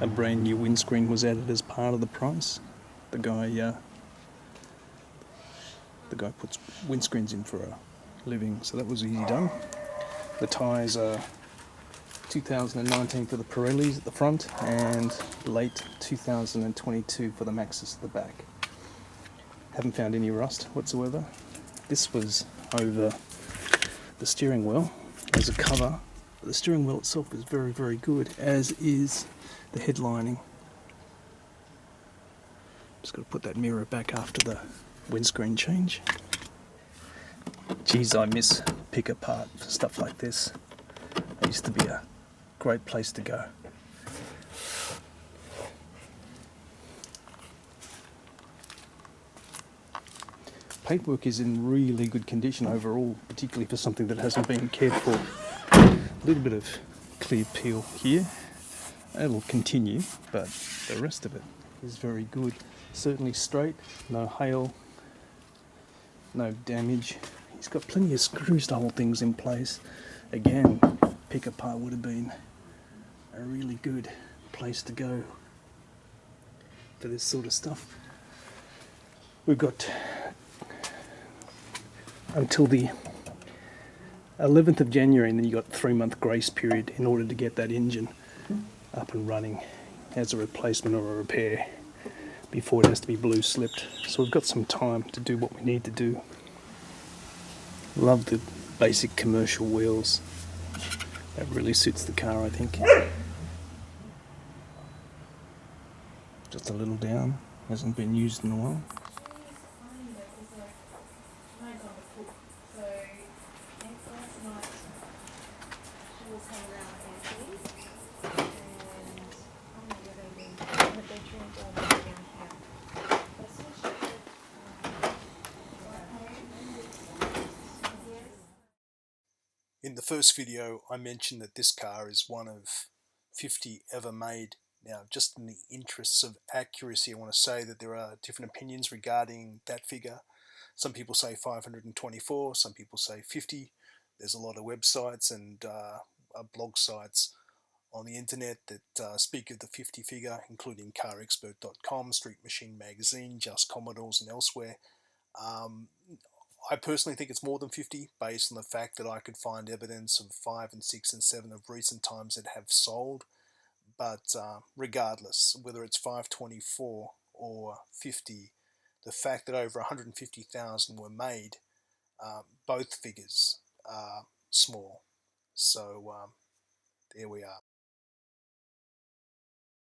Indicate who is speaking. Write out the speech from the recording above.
Speaker 1: a brand new windscreen was added as part of the price. The guy puts windscreens in for a living, so that was easy done. The tyres are 2019 for the Pirellis at the front and late 2022 for the Maxxis at the back. Haven't found any rust whatsoever. This was over the steering wheel as a cover. The steering wheel itself is very, very good, as is the head lining. Just got to put that mirror back after the windscreen change. Geez, I miss pick apart for stuff like this. It used to be a great place to go. Paintwork is in really good condition overall, particularly for something that hasn't been cared for. A little bit of clear peel here. It'll continue, but the rest of it is very good. Certainly straight, no hail, no damage. He's got plenty of screws to hold things in place. Again, pick apart would have been a really good place to go for this sort of stuff. We've got until the 11th of January, and then you've got a 3-month grace period in order to get that engine up and running as a replacement or a repair before it has to be blue slipped. So we've got some time to do what we need to do. Love the basic commercial wheels. That really suits the car, I think. Just a little down, hasn't been used in a while. In the first video, I mentioned that this car is one of 50 ever made. Now, just in the interests of accuracy, I want to say that there are different opinions regarding that figure. Some people say 524, some people say 50. There's a lot of websites and blog sites on the internet that speak of the 50 figure, including carexpert.com, Street Machine Magazine, Just Commodores, and elsewhere. I personally think it's more than 50, based on the fact that I could find evidence of 5 and 6 and 7 of recent times that have sold. But regardless, whether it's 524 or 50, the fact that over 150,000 were made, both figures are small. So there we are.